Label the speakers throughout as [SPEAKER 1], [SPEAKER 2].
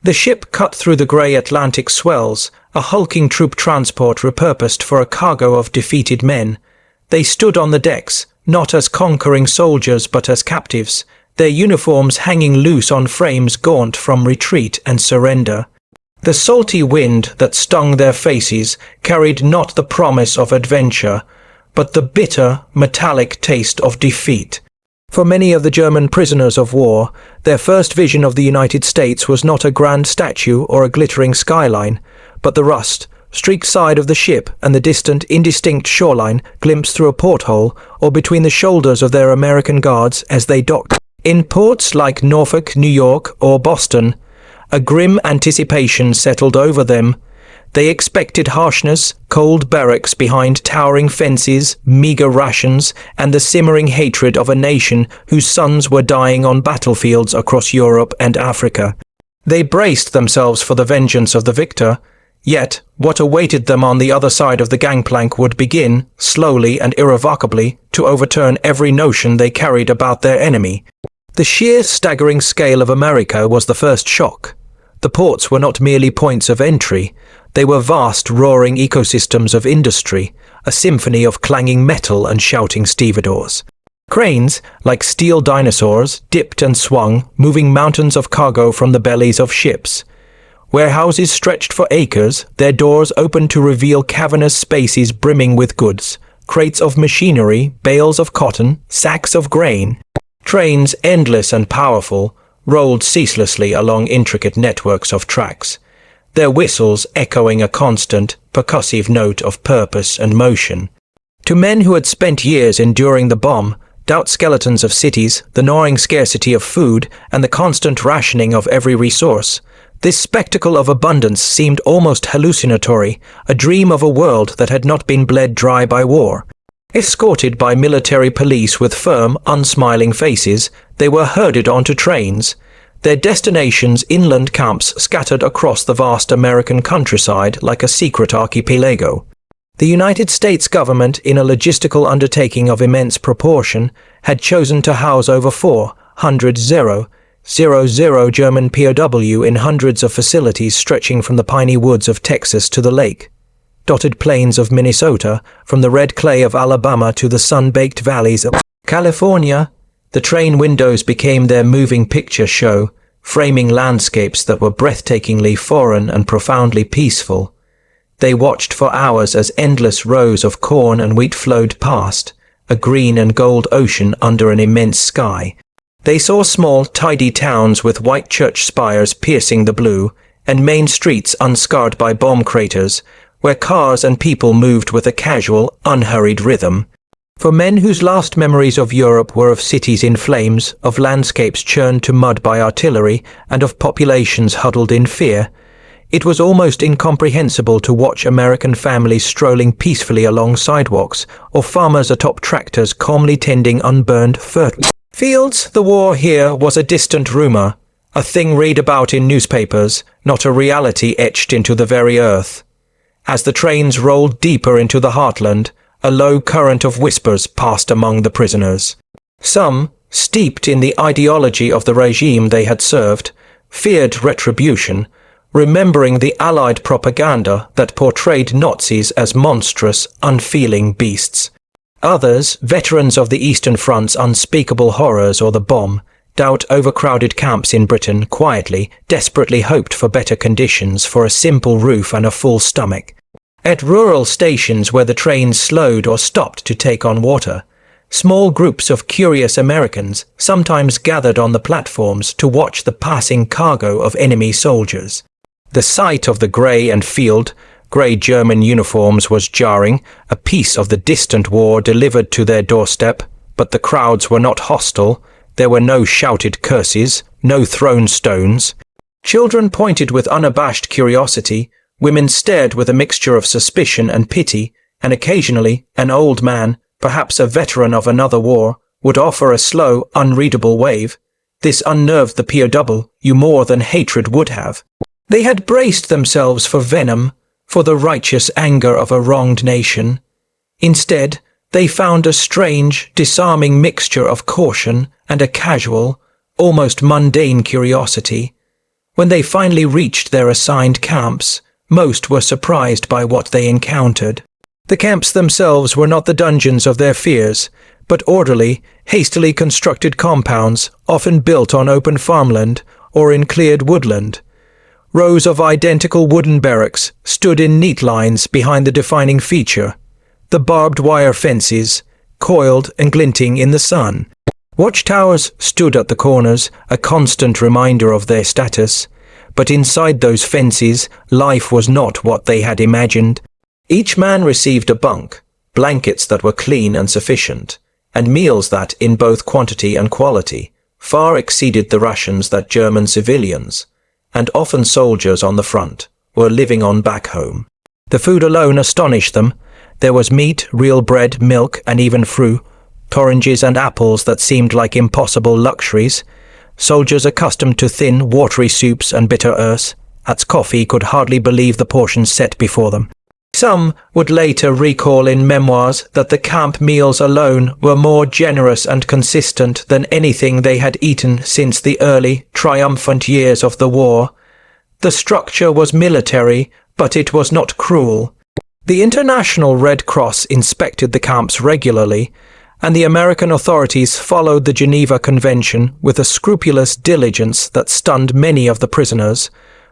[SPEAKER 1] The ship cut through the grey Atlantic swells, a hulking troop transport repurposed for a cargo of defeated men. They stood on the decks, not as conquering soldiers but as captives, their uniforms hanging loose on frames gaunt from retreat and surrender. The salty wind that stung their faces carried not the promise of adventure, but the bitter, metallic taste of defeat. For many of the German prisoners of war, their first vision of the United States was not a grand statue or a glittering skyline, but the rust, streaked side of the ship and the distant, indistinct shoreline glimpsed through a porthole or between the shoulders of their American guards as they docked. In ports like Norfolk, New York, or Boston, a grim anticipation settled over them. They expected harshness, cold barracks behind towering fences, meager rations, and the simmering hatred of a nation whose sons were dying on battlefields across Europe and Africa. They braced themselves for the vengeance of the victor, yet what awaited them on the other side of the gangplank would begin, slowly and irrevocably, to overturn every notion they carried about their enemy. The sheer staggering scale of America was the first shock. The ports were not merely points of entry, they were vast roaring ecosystems of industry, a symphony of clanging metal and shouting stevedores. Cranes, like steel dinosaurs, dipped and swung, moving mountains of cargo from the bellies of ships. Warehouses stretched for acres, their doors open to reveal cavernous spaces brimming with goods, crates of machinery, bales of cotton, sacks of grain. Trains, endless and powerful, rolled ceaselessly along intricate networks of tracks, their whistles echoing a constant, percussive note of purpose and motion. To men who had spent years enduring the bomb, doubt skeletons of cities, the gnawing scarcity of food, and the constant rationing of every resource, this spectacle of abundance seemed almost hallucinatory, a dream of a world that had not been bled dry by war. Escorted by military police with firm, unsmiling faces, they were herded onto trains, their destinations inland camps scattered across the vast American countryside like a secret archipelago. The United States government, in a logistical undertaking of immense proportion, had chosen to house over 400 German POW in hundreds of facilities stretching from the piney woods of Texas to the lake, dotted plains of Minnesota, from the red clay of Alabama to the sun-baked valleys of California. The train windows became their moving picture show, framing landscapes that were breathtakingly foreign and profoundly peaceful. They watched for hours as endless rows of corn and wheat flowed past, a green and gold ocean under an immense sky. They saw small, tidy towns with white church spires piercing the blue, and main streets unscarred by bomb craters, where cars and people moved with a casual, unhurried rhythm. For men whose last memories of Europe were of cities in flames, of landscapes churned to mud by artillery, and of populations huddled in fear, it was almost incomprehensible to watch American families strolling peacefully along sidewalks, or farmers atop tractors calmly tending unburned fields. The war here was a distant rumor, a thing read about in newspapers, not a reality etched into the very earth. As the trains rolled deeper into the heartland, a low current of whispers passed among the prisoners. Some, steeped in the ideology of the regime they had served, feared retribution, remembering the Allied propaganda that portrayed Nazis as monstrous, unfeeling beasts. Others, veterans of the Eastern Front's unspeakable horrors or the bomb, doubt overcrowded camps in Britain quietly, desperately hoped for better conditions, for a simple roof and a full stomach. At rural stations where the trains slowed or stopped to take on water, small groups of curious Americans sometimes gathered on the platforms to watch the passing cargo of enemy soldiers. The sight of the grey and field, grey German uniforms was jarring, a piece of the distant war delivered to their doorstep, but the crowds were not hostile. There were no shouted curses, no thrown stones. Children pointed with unabashed curiosity, women stared with a mixture of suspicion and pity, and occasionally an old man, perhaps a veteran of another war, would offer a slow, unreadable wave. This unnerved the POW more than hatred would have. They had braced themselves for venom, for the righteous anger of a wronged nation. Instead, they found a strange, disarming mixture of caution and a casual, almost mundane curiosity. When they finally reached their assigned camps, most were surprised by what they encountered. The camps themselves were not the dungeons of their fears, but orderly, hastily constructed compounds, often built on open farmland or in cleared woodland. Rows of identical wooden barracks stood in neat lines behind the defining feature, the barbed wire fences, coiled and glinting in the sun. Watchtowers stood at the corners, a constant reminder of their status, but inside those fences, life was not what they had imagined. Each man received a bunk, blankets that were clean and sufficient, and meals that, in both quantity and quality, far exceeded the rations that German civilians, and often soldiers on the front, were living on back home. The food alone astonished them. There was meat, real bread, milk, and even fruit, oranges and apples that seemed like impossible luxuries. Soldiers accustomed to thin, watery soups and bitter earths, as coffee, could hardly believe the portions set before them. Some would later recall in memoirs that the camp meals alone were more generous and consistent than anything they had eaten since the early, triumphant years of the war. The structure was military, but it was not cruel. The International Red Cross inspected the camps regularly, and the American authorities followed the Geneva Convention with a scrupulous diligence that stunned many of the prisoners,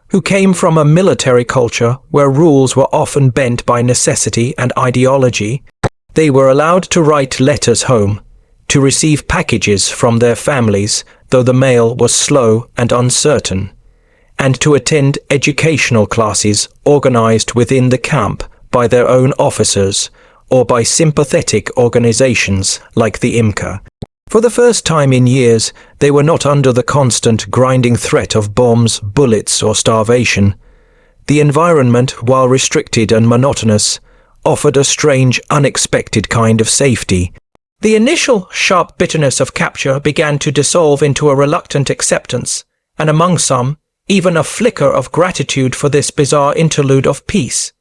[SPEAKER 1] who came from a military culture where rules were often bent by necessity and ideology. They were allowed to write letters home, to receive packages from their families, though the mail was slow and uncertain, and to attend educational classes organized within the camp by their own officers or by sympathetic organizations like the IMCA. For the first time in years, they were not under the constant grinding threat of bombs, bullets, or starvation. The environment, while restricted and monotonous, offered a strange, unexpected kind of safety. The initial sharp bitterness of capture began to dissolve into a reluctant acceptance, and among some, even a flicker of gratitude for this bizarre interlude of peace.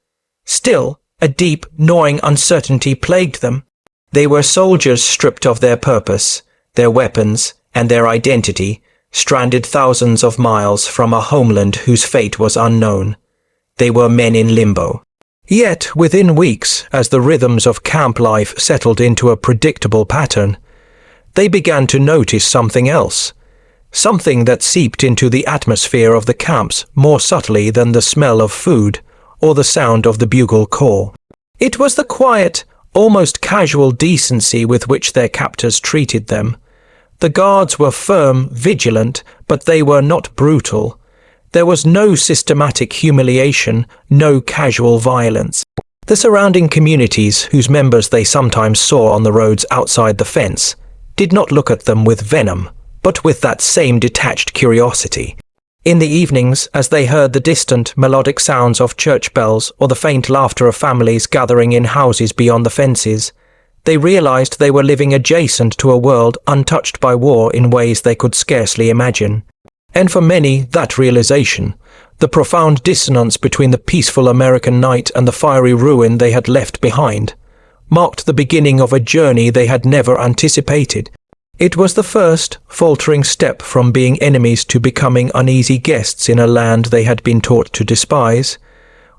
[SPEAKER 1] Still, a deep, gnawing uncertainty plagued them. They were soldiers stripped of their purpose, their weapons, and their identity, stranded thousands of miles from a homeland whose fate was unknown. They were men in limbo. Yet, within weeks, as the rhythms of camp life settled into a predictable pattern, they began to notice something else, something that seeped into the atmosphere of the camps more subtly than the smell of food or the sound of the bugle call. It was the quiet, almost casual decency with which their captors treated them. The guards were firm, vigilant, but they were not brutal. There was no systematic humiliation, no casual violence. The surrounding communities, whose members they sometimes saw on the roads outside the fence, did not look at them with venom, but with that same detached curiosity. In the evenings, as they heard the distant, melodic sounds of church bells or the faint laughter of families gathering in houses beyond the fences, they realized they were living adjacent to a world untouched by war in ways they could scarcely imagine. And for many, that realization, the profound dissonance between the peaceful American night and the fiery ruin they had left behind, marked the beginning of a journey they had never anticipated. It was the first, faltering step from being enemies to becoming uneasy guests in a land they had been taught to despise.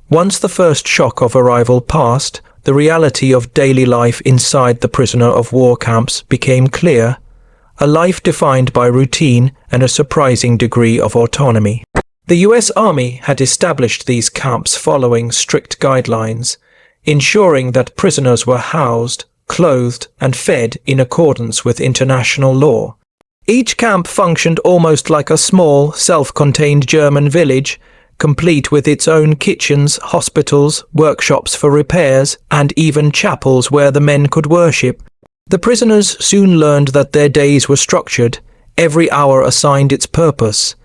[SPEAKER 1] Once the first shock of arrival passed, the reality of daily life inside the prisoner of war camps became clear, a life defined by routine and a surprising degree of autonomy. The US Army had established these camps following strict guidelines, ensuring that prisoners were housed, clothed, and fed in accordance with international law. Each camp functioned almost like a small, self-contained German village, complete with its own kitchens, hospitals, workshops for repairs, and even chapels where the men could worship. The prisoners soon learned that their days were structured, every hour assigned its purpose,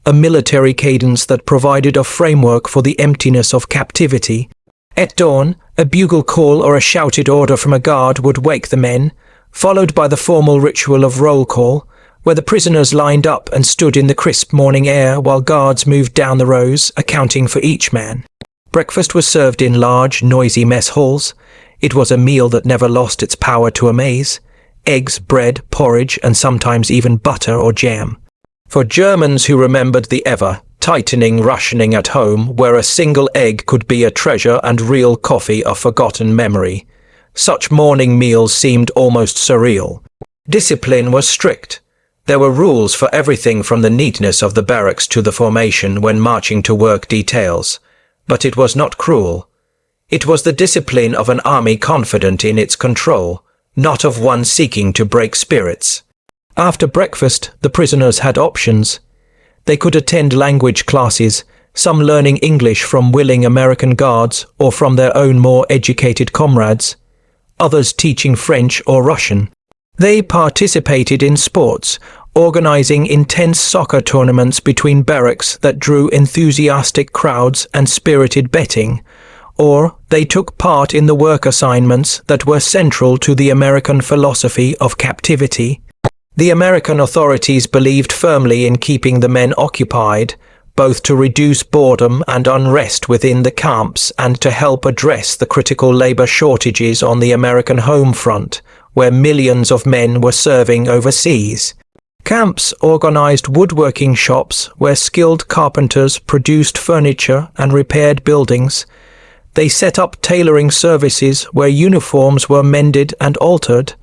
[SPEAKER 1] a military cadence that provided a framework for the emptiness of captivity. At dawn, a bugle call or a shouted order from a guard would wake the men, followed by the formal ritual of roll call, where the prisoners lined up and stood in the crisp morning air while guards moved down the rows, accounting for each man. Breakfast was served in large, noisy mess halls. It was a meal that never lost its power to amaze. Eggs, bread, porridge, and sometimes even butter or jam. For Germans who remembered the ever, tightening rationing at home where a single egg could be a treasure and real coffee a forgotten memory. Such morning meals seemed almost surreal. Discipline was strict. There were rules for everything from the neatness of the barracks to the formation when marching to work details. But it was not cruel. It was the discipline of an army confident in its control, not of one seeking to break spirits. After breakfast, the prisoners had options. They could attend language classes, some learning English from willing American guards or from their own more educated comrades, others teaching French or Russian. They participated in sports, organizing intense soccer tournaments between barracks that drew enthusiastic crowds and spirited betting, or they took part in the work assignments that were central to the American philosophy of captivity. The American authorities believed firmly in keeping the men occupied, both to reduce boredom and unrest within the camps and to help address the critical labor shortages on the American home front, where millions of men were serving overseas. Camps organized woodworking shops where skilled carpenters produced furniture and repaired buildings. They set up tailoring services where uniforms were mended and altered.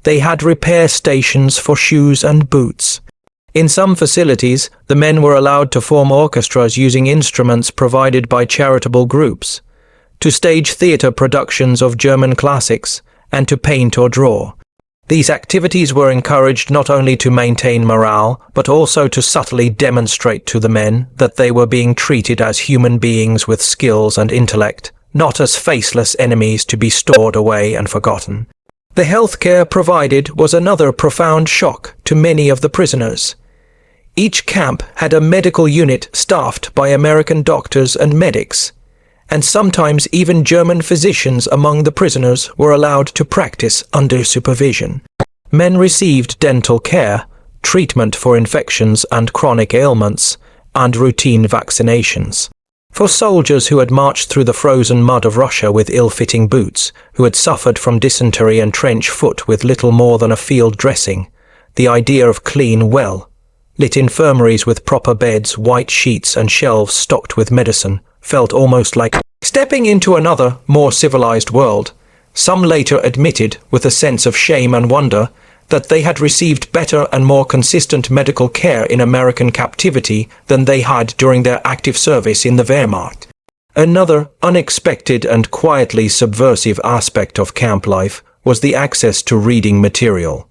[SPEAKER 1] They had repair stations for shoes and boots. In some facilities, the men were allowed to form orchestras using instruments provided by charitable groups, to stage theatre productions of German classics, and to paint or draw. These activities were encouraged not only to maintain morale, but also to subtly demonstrate to the men that they were being treated as human beings with skills and intellect, not as faceless enemies to be stored away and forgotten. The health care provided was another profound shock to many of the prisoners. Each camp had a medical unit staffed by American doctors and medics, and sometimes even German physicians among the prisoners were allowed to practice under supervision. Men received dental care, treatment for infections and chronic ailments, and routine vaccinations. For soldiers who had marched through the frozen mud of Russia with ill-fitting boots, who had suffered from dysentery and trench foot with little more than a field dressing, the idea of clean, well-lit infirmaries with proper beds, white sheets and shelves stocked with medicine felt almost like stepping into another, more civilized world. Some later admitted, with a sense of shame and wonder, that they had received better and more consistent medical care in American captivity than they had during their active service in the Wehrmacht. Another unexpected and quietly subversive aspect of camp life was the access to reading material.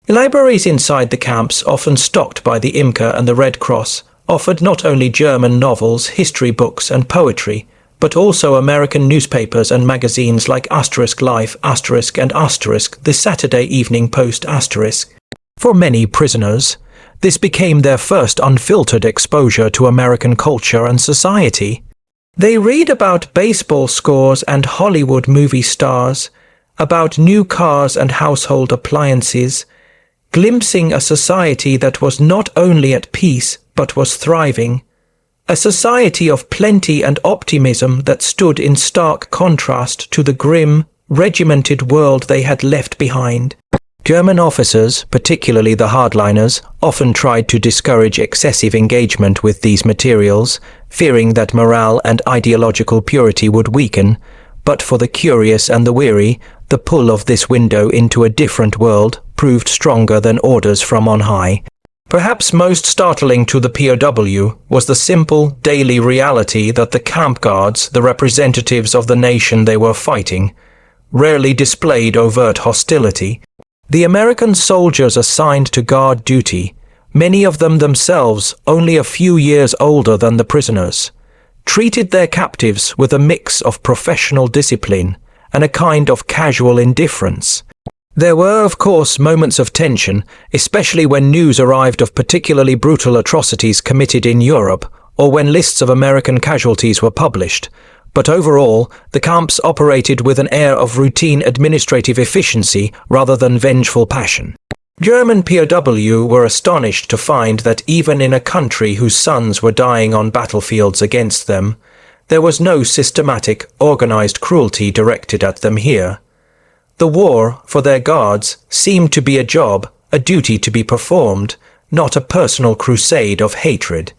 [SPEAKER 1] Libraries inside the camps, often stocked by the Imker and the Red Cross, offered not only German novels, history books and poetry, but also American newspapers and magazines like *Life*, and the Saturday Evening Post*. For many prisoners, this became their first unfiltered exposure to American culture and society. They read about baseball scores and Hollywood movie stars, about new cars and household appliances, glimpsing a society that was not only at peace but was thriving. A society of plenty and optimism that stood in stark contrast to the grim, regimented world they had left behind. German officers, particularly the hardliners, often tried to discourage excessive engagement with these materials, fearing that morale and ideological purity would weaken, but for the curious and the weary, the pull of this window into a different world proved stronger than orders from on high. Perhaps most startling to the POW was the simple, daily reality that the camp guards, the representatives of the nation they were fighting, rarely displayed overt hostility. The American soldiers assigned to guard duty, many of them themselves only a few years older than the prisoners, treated their captives with a mix of professional discipline and a kind of casual indifference. There were, of course, moments of tension, especially when news arrived of particularly brutal atrocities committed in Europe, or when lists of American casualties were published, but overall, the camps operated with an air of routine administrative efficiency rather than vengeful passion. German POW were astonished to find that even in a country whose sons were dying on battlefields against them, there was no systematic, organized cruelty directed at them here. The war, for their guards, seemed to be a job, a duty to be performed, not a personal crusade of hatred.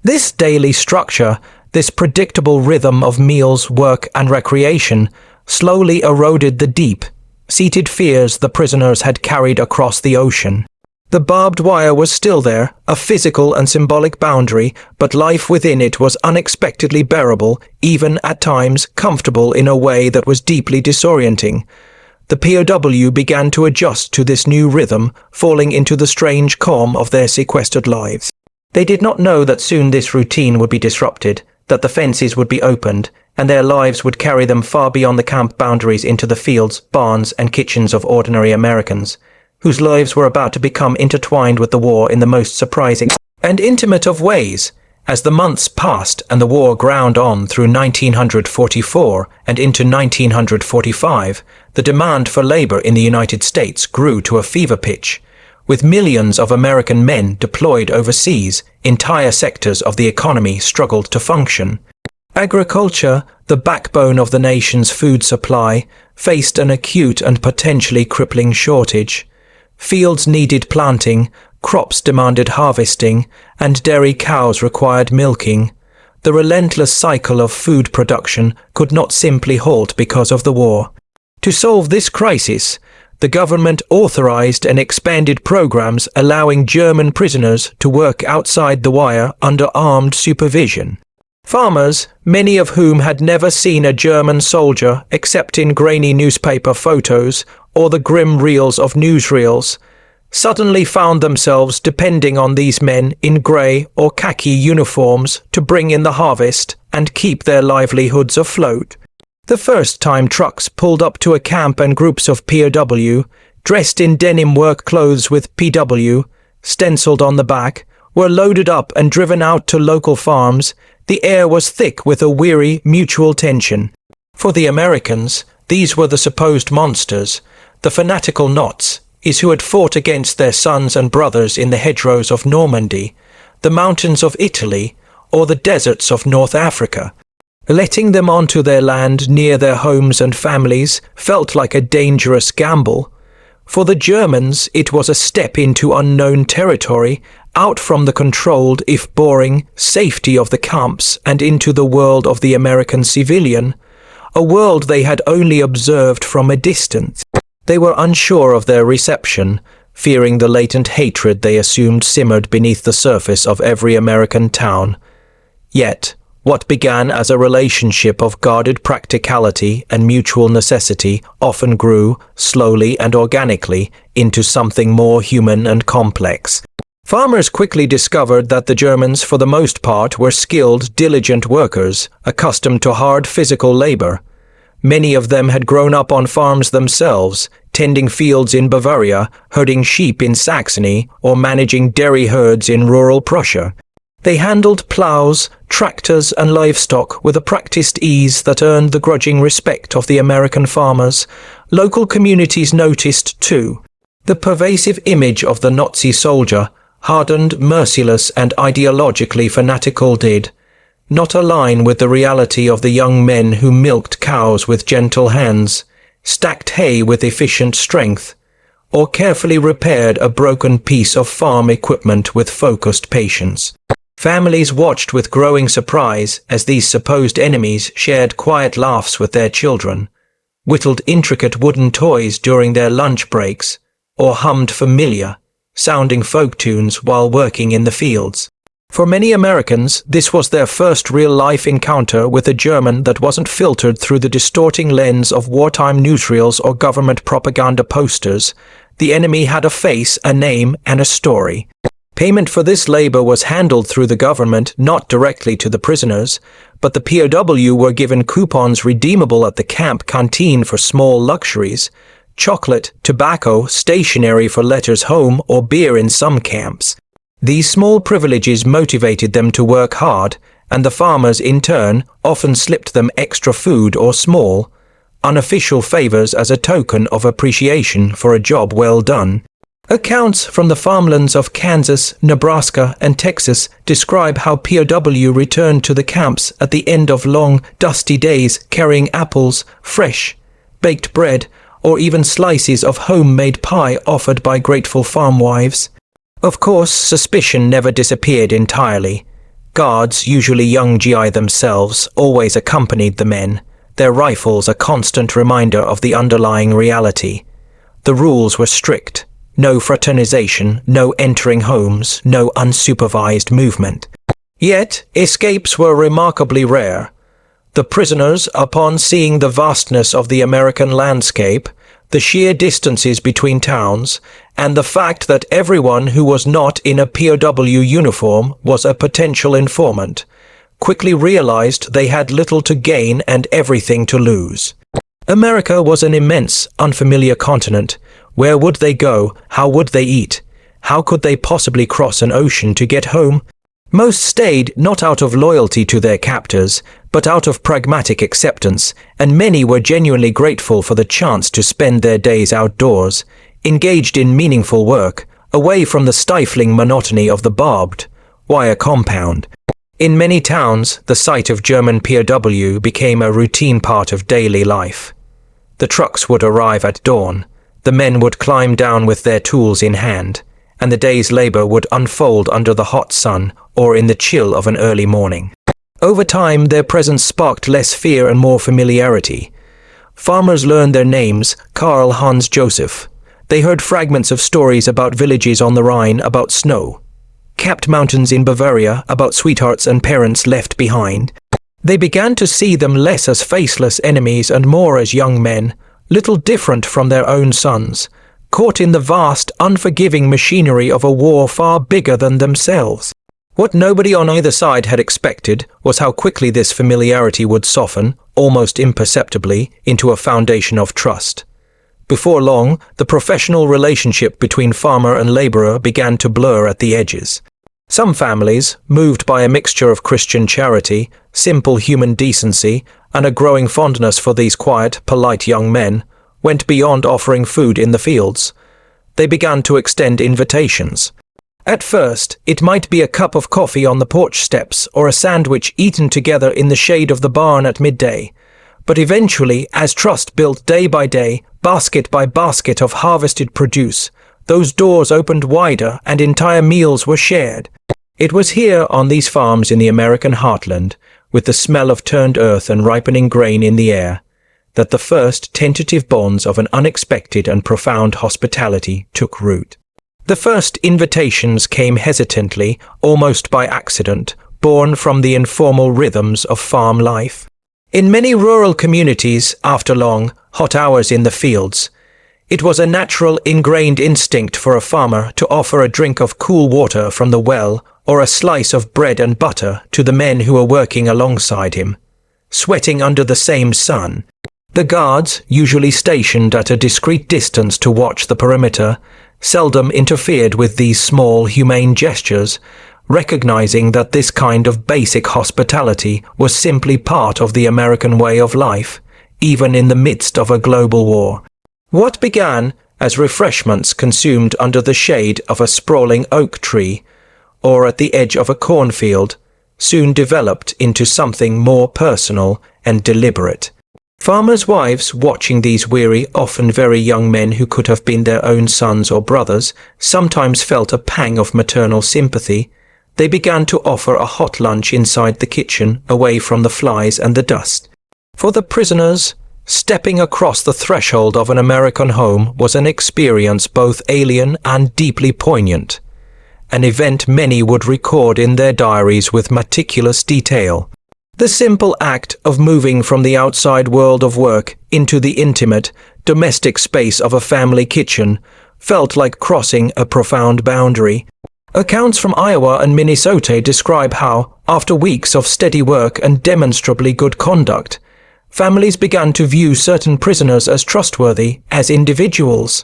[SPEAKER 1] This daily structure, this predictable rhythm of meals, work, and recreation, slowly eroded the deep-seated fears the prisoners had carried across the ocean. The barbed wire was still there, a physical and symbolic boundary, but life within it was unexpectedly bearable, even at times comfortable in a way that was deeply disorienting. The POW began to adjust to this new rhythm, falling into the strange calm of their sequestered lives. They did not know that soon this routine would be disrupted, that the fences would be opened, and their lives would carry them far beyond the camp boundaries into the fields, barns, and kitchens of ordinary Americans, whose lives were about to become intertwined with the war in the most surprising and intimate of ways. As the months passed and the war ground on through 1944 and into 1945, the demand for labor in the United States grew to a fever pitch. With millions of American men deployed overseas, entire sectors of the economy struggled to function. Agriculture, the backbone of the nation's food supply, faced an acute and potentially crippling shortage. Fields needed planting, crops demanded harvesting, and dairy cows required milking. The relentless cycle of food production could not simply halt because of the war. To solve this crisis, the government authorized and expanded programs allowing German prisoners to work outside the wire under armed supervision. Farmers, many of whom had never seen a German soldier except in grainy newspaper photos or the grim reels of newsreels, suddenly found themselves depending on these men in grey or khaki uniforms to bring in the harvest and keep their livelihoods afloat. The first time trucks pulled up to a camp and groups of POW, dressed in denim work clothes with PW, stenciled on the back, were loaded up and driven out to local farms, the air was thick with a weary mutual tension. For the Americans, these were the supposed monsters, the fanatical Nazis who had fought against their sons and brothers in the hedgerows of Normandy, the mountains of Italy, or the deserts of North Africa. Letting them onto their land near their homes and families felt like a dangerous gamble. For the Germans, it was a step into unknown territory, out from the controlled, if boring, safety of the camps and into the world of the American civilian, a world they had only observed from a distance. They were unsure of their reception, fearing the latent hatred they assumed simmered beneath the surface of every American town. Yet, what began as a relationship of guarded practicality and mutual necessity often grew, slowly and organically, into something more human and complex. Farmers quickly discovered that the Germans, for the most part, were skilled, diligent workers, accustomed to hard physical labor. Many of them had grown up on farms themselves, tending fields in Bavaria, herding sheep in Saxony, or managing dairy herds in rural Prussia. They handled plows, tractors, and livestock with a practiced ease that earned the grudging respect of the American farmers. Local communities noticed, too, the pervasive image of the Nazi soldier, hardened, merciless, and ideologically fanatical, did not align with the reality of the young men who milked cows with gentle hands, stacked hay with efficient strength, or carefully repaired a broken piece of farm equipment with focused patience. Families watched with growing surprise as these supposed enemies shared quiet laughs with their children, whittled intricate wooden toys during their lunch breaks, or hummed familiar, sounding folk tunes while working in the fields. For many Americans, this was their first real-life encounter with a German that wasn't filtered through the distorting lens of wartime newsreels or government propaganda posters. The enemy had a face, a name, and a story. Payment for this labor was handled through the government, not directly to the prisoners, but the POW were given coupons redeemable at the camp canteen for small luxuries: chocolate, tobacco, stationery for letters home, or beer in some camps. These small privileges motivated them to work hard, and the farmers, in turn, often slipped them extra food or small, unofficial favors as a token of appreciation for a job well done. Accounts from the farmlands of Kansas, Nebraska, and Texas describe how POW returned to the camps at the end of long, dusty days carrying apples, fresh, baked bread, or even slices of homemade pie offered by grateful farm wives. Of course, suspicion never disappeared entirely. Guards, usually young GI themselves, always accompanied the men, their rifles a constant reminder of the underlying reality. The rules were strict. No fraternization, no entering homes, no unsupervised movement. Yet, escapes were remarkably rare. The prisoners, upon seeing the vastness of the American landscape, the sheer distances between towns, and the fact that everyone who was not in a POW uniform was a potential informant, quickly realized they had little to gain and everything to lose. America was an immense, unfamiliar continent. Where would they go? How would they eat? How could they possibly cross an ocean to get home? Most stayed not out of loyalty to their captors, but out of pragmatic acceptance, and many were genuinely grateful for the chance to spend their days outdoors, engaged in meaningful work, away from the stifling monotony of the barbed wire compound. In many towns, the sight of German POW became a routine part of daily life. The trucks would arrive at dawn, the men would climb down with their tools in hand, and the day's labor would unfold under the hot sun or in the chill of an early morning. Over time, their presence sparked less fear and more familiarity. Farmers learned their names: Karl, Hans, Joseph. They heard fragments of stories about villages on the Rhine, about snow, capped mountains in Bavaria, about sweethearts and parents left behind. They began to see them less as faceless enemies and more as young men, little different from their own sons, caught in the vast, unforgiving machinery of a war far bigger than themselves. What nobody on either side had expected was how quickly this familiarity would soften, almost imperceptibly, into a foundation of trust. Before long, the professional relationship between farmer and laborer began to blur at the edges. Some families, moved by a mixture of Christian charity, simple human decency, and a growing fondness for these quiet, polite young men, went beyond offering food in the fields. They began to extend invitations. At first, it might be a cup of coffee on the porch steps or a sandwich eaten together in the shade of the barn at midday. But eventually, as trust built day by day, basket by basket of harvested produce, those doors opened wider and entire meals were shared. It was here on these farms in the American heartland, with the smell of turned earth and ripening grain in the air, that the first tentative bonds of an unexpected and profound hospitality took root. The first invitations came hesitantly, almost by accident, born from the informal rhythms of farm life. In many rural communities, after long, hot hours in the fields, it was a natural, ingrained instinct for a farmer to offer a drink of cool water from the well or a slice of bread and butter to the men who were working alongside him, sweating under the same sun. The guards, usually stationed at a discreet distance to watch the perimeter, seldom interfered with these small, humane gestures, recognizing that this kind of basic hospitality was simply part of the American way of life, even in the midst of a global war. What began as refreshments consumed under the shade of a sprawling oak tree or at the edge of a cornfield soon developed into something more personal and deliberate. Farmers' wives, watching these weary, often very young men who could have been their own sons or brothers, sometimes felt a pang of maternal sympathy. They began to offer a hot lunch inside the kitchen, away from the flies and the dust. For the prisoners, stepping across the threshold of an American home was an experience both alien and deeply poignant, an event many would record in their diaries with meticulous detail. The simple act of moving from the outside world of work into the intimate, domestic space of a family kitchen felt like crossing a profound boundary. Accounts from Iowa and Minnesota describe how, after weeks of steady work and demonstrably good conduct, families began to view certain prisoners as trustworthy, as individuals.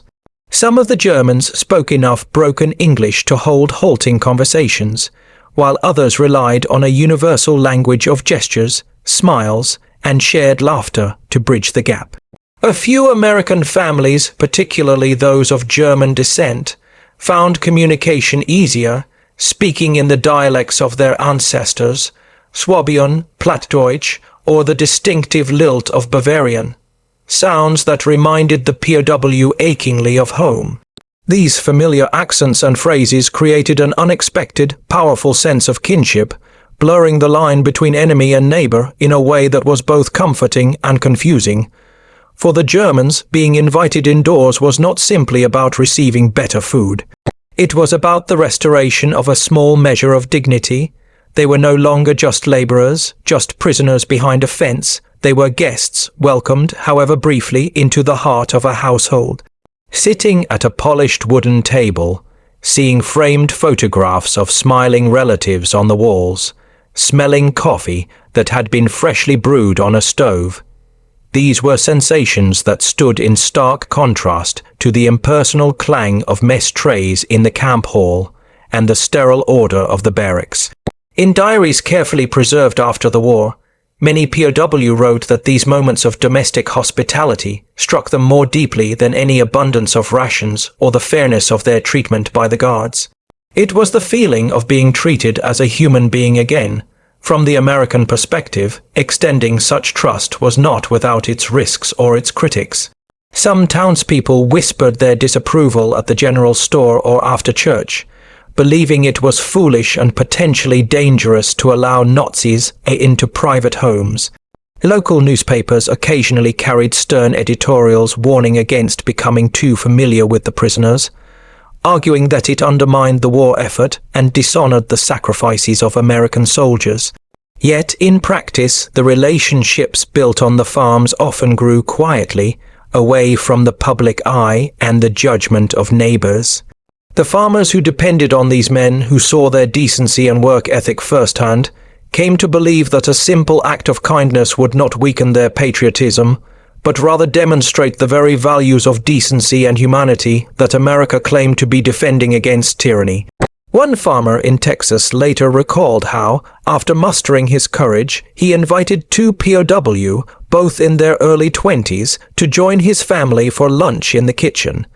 [SPEAKER 1] Some of the Germans spoke enough broken English to hold halting conversations, while others relied on a universal language of gestures, smiles, and shared laughter to bridge the gap. A few American families, particularly those of German descent, found communication easier, speaking in the dialects of their ancestors, Swabian, Plattdeutsch, or the distinctive lilt of Bavarian, sounds that reminded the POW achingly of home. These familiar accents and phrases created an unexpected, powerful sense of kinship, blurring the line between enemy and neighbor in a way that was both comforting and confusing. For the Germans, being invited indoors was not simply about receiving better food. It was about the restoration of a small measure of dignity. They were no longer just laborers, just prisoners behind a fence. They were guests, welcomed, however briefly, into the heart of a household. Sitting at a polished wooden table, seeing framed photographs of smiling relatives on the walls, smelling coffee that had been freshly brewed on a stove. These were sensations that stood in stark contrast to the impersonal clang of mess trays in the camp hall and the sterile order of the barracks. In diaries carefully preserved after the war, many POW wrote that these moments of domestic hospitality struck them more deeply than any abundance of rations or the fairness of their treatment by the guards. It was the feeling of being treated as a human being again. From the American perspective, extending such trust was not without its risks or its critics. Some townspeople whispered their disapproval at the general store or after church, believing it was foolish and potentially dangerous to allow Nazis into private homes. Local newspapers occasionally carried stern editorials warning against becoming too familiar with the prisoners, arguing that it undermined the war effort and dishonored the sacrifices of American soldiers. Yet, in practice, the relationships built on the farms often grew quietly, away from the public eye and the judgment of neighbors. The farmers who depended on these men, who saw their decency and work ethic firsthand, came to believe that a simple act of kindness would not weaken their patriotism, but rather demonstrate the very values of decency and humanity that America claimed to be defending against tyranny. One farmer in Texas later recalled how, after mustering his courage, he invited two POW, both in their early 20s, to join his family for lunch in the kitchen.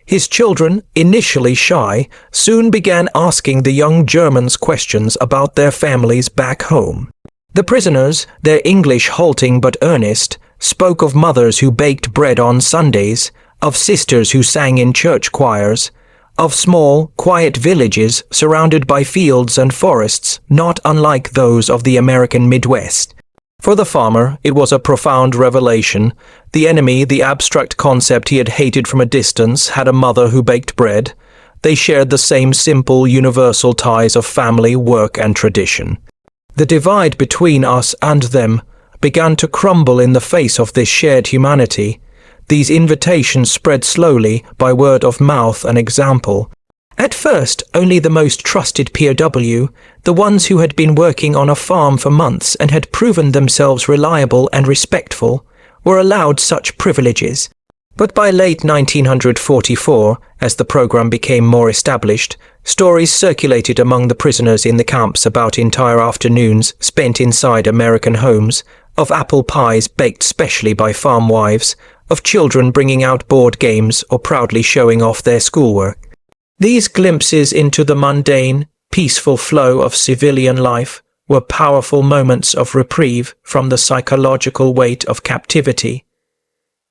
[SPEAKER 1] His children, initially shy, soon began asking the young Germans questions about their families back home. The prisoners, their English halting but earnest, spoke of mothers who baked bread on Sundays, of sisters who sang in church choirs, of small, quiet villages surrounded by fields and forests not unlike those of the American Midwest. For the farmer, it was a profound revelation. The enemy, the abstract concept he had hated from a distance, had a mother who baked bread. They shared the same simple, universal ties of family, work, and tradition. The divide between us and them began to crumble in the face of this shared humanity. These invitations spread slowly by word of mouth and example. At first, only the most trusted POW, the ones who had been working on a farm for months and had proven themselves reliable and respectful, were allowed such privileges. But by late 1944, as the program became more established, stories circulated among the prisoners in the camps about entire afternoons spent inside American homes, of apple pies baked specially by farm wives, of children bringing out board games or proudly showing off their schoolwork. These glimpses into the mundane, peaceful flow of civilian life were powerful moments of reprieve from the psychological weight of captivity.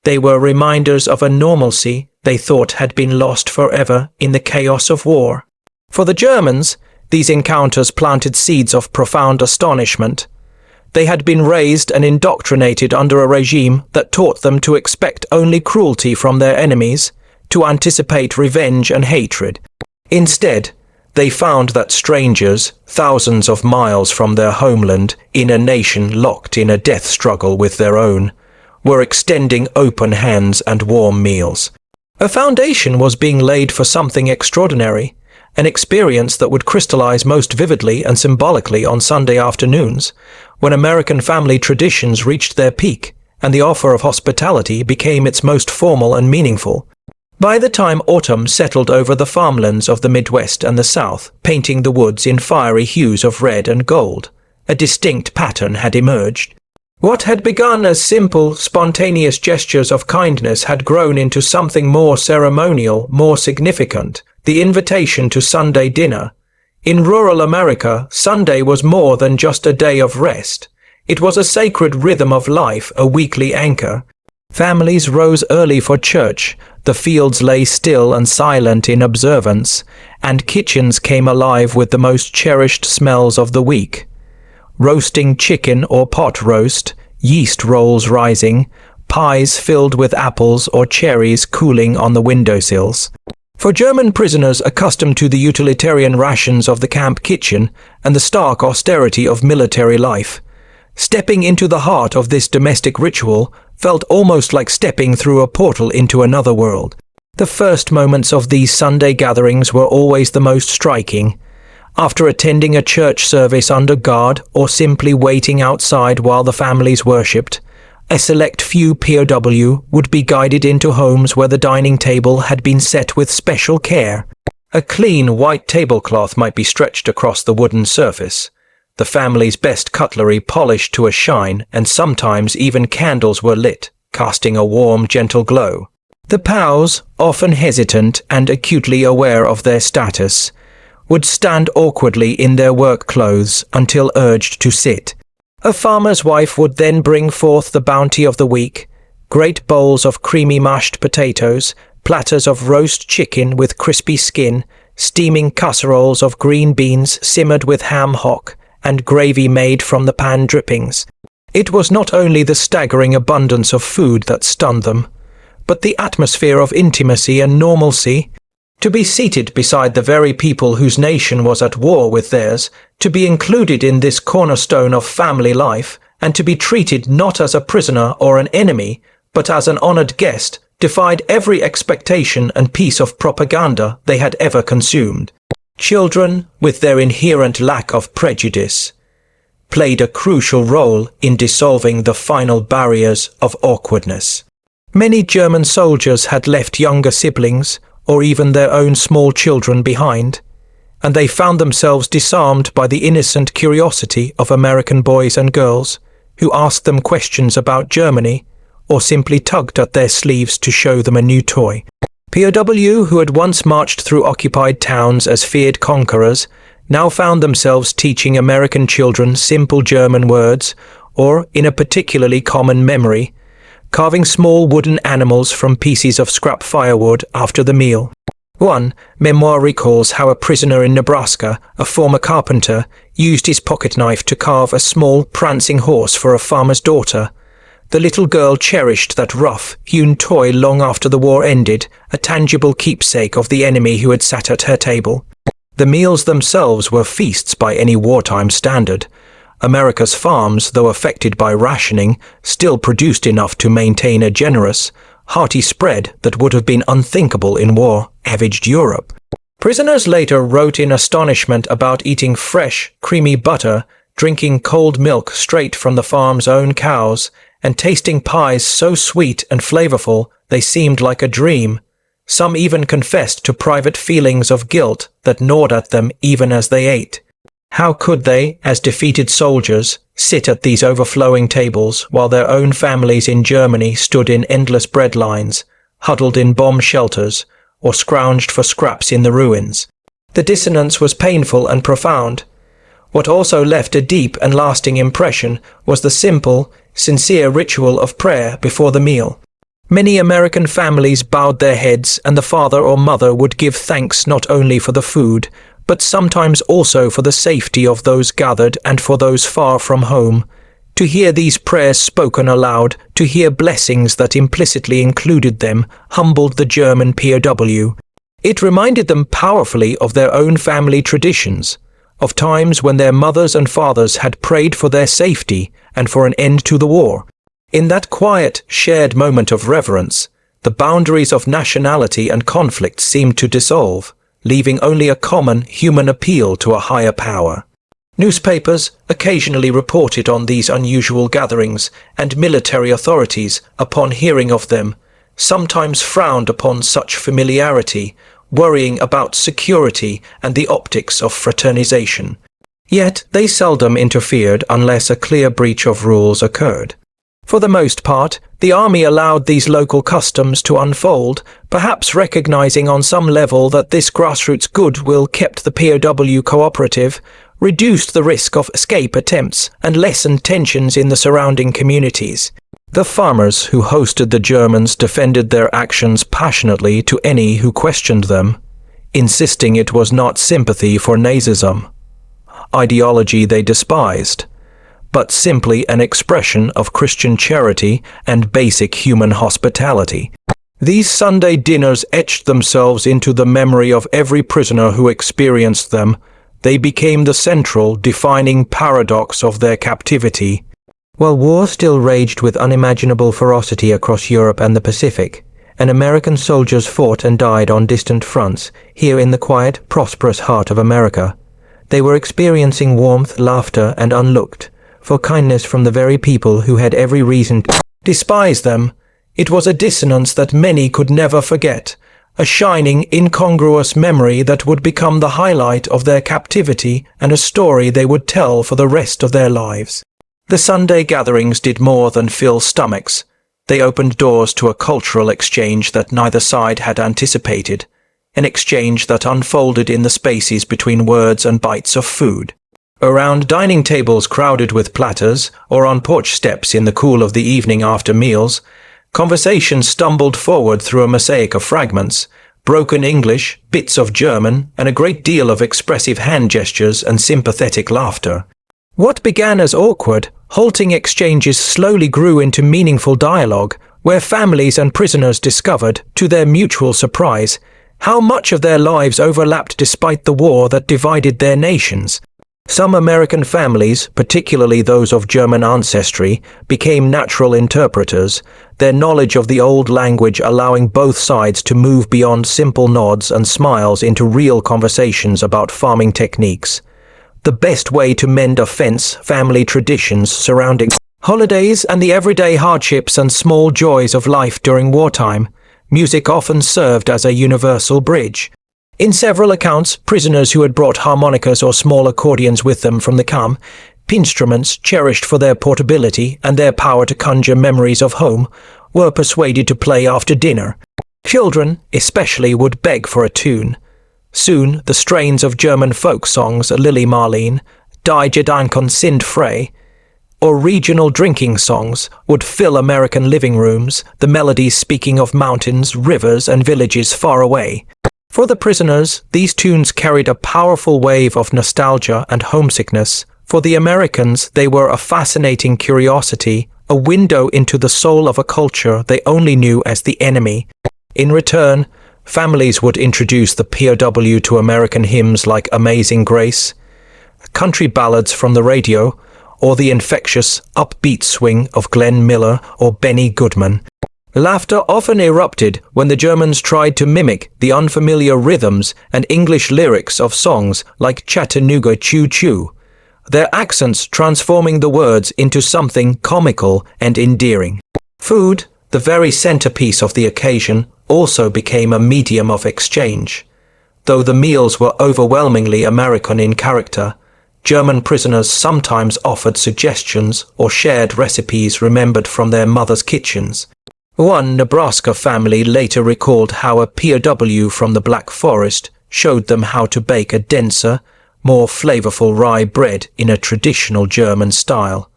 [SPEAKER 1] They were reminders of a normalcy they thought had been lost forever in the chaos of war. For the Germans, these encounters planted seeds of profound astonishment. They had been raised and indoctrinated under a regime that taught them to expect only cruelty from their enemies, to anticipate revenge and hatred. Instead, they found that strangers, thousands of miles from their homeland, in a nation locked in a death struggle with their own, were extending open hands and warm meals. A foundation was being laid for something extraordinary, an experience that would crystallize most vividly and symbolically on Sunday afternoons, when American family traditions reached their peak and the offer of hospitality became its most formal and meaningful. By the time autumn settled over the farmlands of the Midwest and the South, painting the woods in fiery hues of red and gold, a distinct pattern had emerged. What had begun as simple, spontaneous gestures of kindness had grown into something more ceremonial, more significant, the invitation to Sunday dinner. In rural America, Sunday was more than just a day of rest. It was a sacred rhythm of life, a weekly anchor. Families rose early for church, the fields lay still and silent in observance, and kitchens came alive with the most cherished smells of the week. roasting chicken or pot roast, yeast rolls rising, pies filled with apples or cherries cooling on the windowsills. For German prisoners accustomed to the utilitarian rations of the camp kitchen and the stark austerity of military life, stepping into the heart of this domestic ritual felt almost like stepping through a portal into another world. The first moments of these Sunday gatherings were always the most striking. After attending a church service under guard or simply waiting outside while the families worshipped, a select few POW would be guided into homes where the dining table had been set with special care. A clean white tablecloth might be stretched across the wooden surface, the family's best cutlery polished to a shine, and sometimes even candles were lit, casting a warm, gentle glow. The POWs, often hesitant and acutely aware of their status, would stand awkwardly in their work clothes until urged to sit. A farmer's wife would then bring forth the bounty of the week, great bowls of creamy mashed potatoes, platters of roast chicken with crispy skin, steaming casseroles of green beans simmered with ham hock, and gravy made from the pan drippings. It was not only the staggering abundance of food that stunned them, but the atmosphere of intimacy and normalcy. To be seated beside the very people whose nation was at war with theirs, to be included in this cornerstone of family life, and to be treated not as a prisoner or an enemy, but as an honored guest, defied every expectation and piece of propaganda they had ever consumed. Children, with their inherent lack of prejudice, played a crucial role in dissolving the final barriers of awkwardness. Many German soldiers had left younger siblings, or even their own small children behind, and they found themselves disarmed by the innocent curiosity of American boys and girls who asked them questions about Germany or simply tugged at their sleeves to show them a new toy. POW who had once marched through occupied towns as feared conquerors now found themselves teaching American children simple German words, or, in a particularly common memory, carving small wooden animals from pieces of scrap firewood after the meal. One memoir recalls how a prisoner in Nebraska, a former carpenter, used his pocket knife to carve a small, prancing horse for a farmer's daughter. The little girl cherished that rough, hewn toy long after the war ended, a tangible keepsake of the enemy who had sat at her table. The meals themselves were feasts by any wartime standard. America's farms, though affected by rationing, still produced enough to maintain a generous, hearty spread that would have been unthinkable in war-ravaged Europe. Prisoners later wrote in astonishment about eating fresh, creamy butter, drinking cold milk straight from the farm's own cows, and tasting pies so sweet and flavorful they seemed like a dream. Some even confessed to private feelings of guilt that gnawed at them even as they ate. How could they, as defeated soldiers, sit at these overflowing tables while their own families in Germany stood in endless bread lines, huddled in bomb shelters, or scrounged for scraps in the ruins? The dissonance was painful and profound. What also left a deep and lasting impression was the simple, sincere ritual of prayer before the meal. Many American families bowed their heads, and the father or mother would give thanks not only for the food, but sometimes also for the safety of those gathered and for those far from home. To hear these prayers spoken aloud, to hear blessings that implicitly included them, humbled the German POW. It reminded them powerfully of their own family traditions, of times when their mothers and fathers had prayed for their safety and for an end to the war. In that quiet, shared moment of reverence, the boundaries of nationality and conflict seemed to dissolve, leaving only a common human appeal to a higher power. Newspapers occasionally reported on these unusual gatherings, and military authorities, upon hearing of them, sometimes frowned upon such familiarity, worrying about security and the optics of fraternization. Yet they seldom interfered unless a clear breach of rules occurred. For the most part, the army allowed these local customs to unfold, perhaps recognizing on some level that this grassroots goodwill kept the POW cooperative, reduced the risk of escape attempts, and lessened tensions in the surrounding communities. The farmers who hosted the Germans defended their actions passionately to any who questioned them, insisting it was not sympathy for Nazism, ideology they despised, but simply an expression of Christian charity and basic human hospitality. These Sunday dinners etched themselves into the memory of every prisoner who experienced them. They became the central, defining paradox of their captivity. While war still raged with unimaginable ferocity across Europe and the Pacific, and American soldiers fought and died on distant fronts, here in the quiet, prosperous heart of America, they were experiencing warmth, laughter, and unlooked for kindness from the very people who had every reason to despise them. It was a dissonance that many could never forget, a shining, incongruous memory that would become the highlight of their captivity and a story they would tell for the rest of their lives. The Sunday gatherings did more than fill stomachs. They opened doors to a cultural exchange that neither side had anticipated, an exchange that unfolded in the spaces between words and bites of food. Around dining tables crowded with platters, or on porch steps in the cool of the evening after meals, conversation stumbled forward through a mosaic of fragments, broken English, bits of German, and a great deal of expressive hand gestures and sympathetic laughter. What began as awkward, halting exchanges slowly grew into meaningful dialogue, where families and prisoners discovered, to their mutual surprise, how much of their lives overlapped despite the war that divided their nations. Some American families, particularly those of German ancestry, became natural interpreters, their knowledge of the old language allowing both sides to move beyond simple nods and smiles into real conversations about farming techniques. The best way to mend a fence, family traditions surrounding holidays, and the everyday hardships and small joys of life during wartime. Music often served as a universal bridge. In several accounts, prisoners who had brought harmonicas or small accordions with them from the camp, instruments cherished for their portability and their power to conjure memories of home, were persuaded to play after dinner. Children, especially, would beg for a tune. Soon, the strains of German folk songs, Lily Marleen, Die Gedanken sind frei, or regional drinking songs would fill American living rooms, the melodies speaking of mountains, rivers, and villages far away. For the prisoners, these tunes carried a powerful wave of nostalgia and homesickness. For the Americans, they were a fascinating curiosity, a window into the soul of a culture they only knew as the enemy. In return, families would introduce the POW to American hymns like Amazing Grace, country ballads from the radio, or the infectious, upbeat swing of Glenn Miller or Benny Goodman. Laughter often erupted when the Germans tried to mimic the unfamiliar rhythms and English lyrics of songs like Chattanooga Choo Choo, their accents transforming the words into something comical and endearing. Food, the very centerpiece of the occasion, also became a medium of exchange. Though the meals were overwhelmingly American in character, German prisoners sometimes offered suggestions or shared recipes remembered from their mothers' kitchens. One Nebraska family later recalled how a POW from the Black Forest showed them how to bake a denser, more flavorful rye bread in a traditional German style,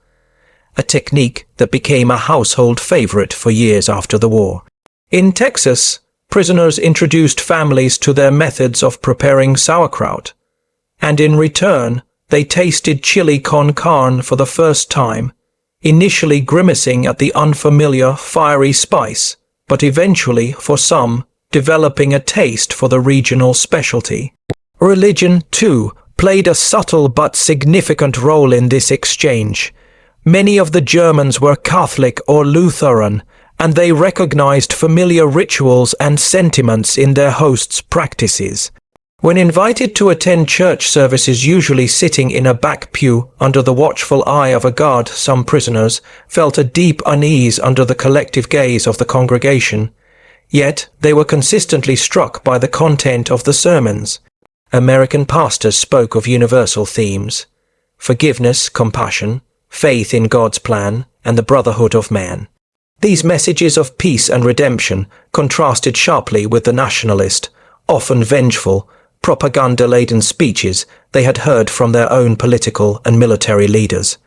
[SPEAKER 1] a technique that became a household favorite for years after the war. In Texas, prisoners introduced families to their methods of preparing sauerkraut, and in return, they tasted chili con carne for the first time, initially grimacing at the unfamiliar, fiery spice, but eventually, for some, developing a taste for the regional specialty. Religion, too, played a subtle but significant role in this exchange. Many of the Germans were Catholic or Lutheran, and they recognized familiar rituals and sentiments in their hosts' practices. When invited to attend church services, usually sitting in a back pew under the watchful eye of a guard, some prisoners felt a deep unease under the collective gaze of the congregation. Yet they were consistently struck by the content of the sermons. American pastors spoke of universal themes: forgiveness, compassion, faith in God's plan, and the brotherhood of man. These messages of peace and redemption contrasted sharply with the nationalist, often vengeful, propaganda-laden speeches they had heard from their own political and military leaders.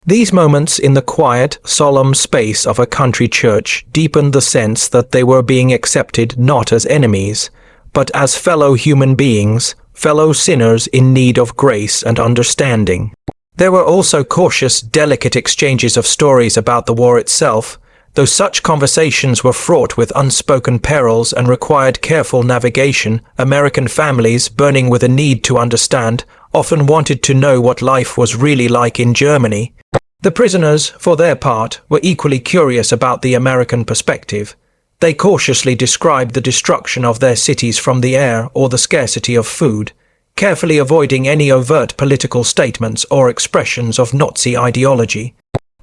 [SPEAKER 1] These moments in the quiet, solemn space of a country church deepened the sense that they were being accepted not as enemies, but as fellow human beings, fellow sinners in need of grace and understanding. There were also cautious, delicate exchanges of stories about the war itself, though such conversations were fraught with unspoken perils and required careful navigation. American families, burning with a need to understand, often wanted to know what life was really like in Germany. The prisoners, for their part, were equally curious about the American perspective. They cautiously described the destruction of their cities from the air or the scarcity of food, carefully avoiding any overt political statements or expressions of Nazi ideology.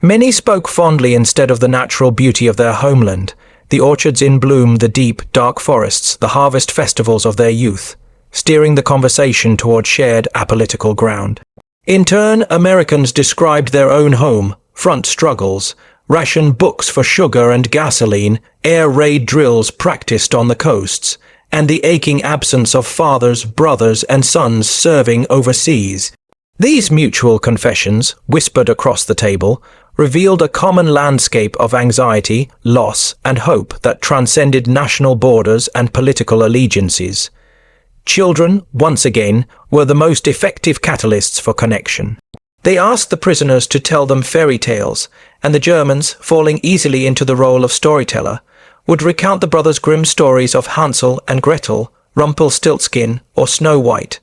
[SPEAKER 1] Many spoke fondly instead of the natural beauty of their homeland, the orchards in bloom, the deep, dark forests, the harvest festivals of their youth, steering the conversation toward shared apolitical ground. In turn, Americans described their own home, front struggles, ration books for sugar and gasoline, air raid drills practiced on the coasts, and the aching absence of fathers, brothers, and sons serving overseas. These mutual confessions, whispered across the table, revealed a common landscape of anxiety, loss, and hope that transcended national borders and political allegiances. Children, once again, were the most effective catalysts for connection. They asked the prisoners to tell them fairy tales, and the Germans, falling easily into the role of storyteller, would recount the brothers' grim stories of Hansel and Gretel, Rumpelstiltskin, or Snow White,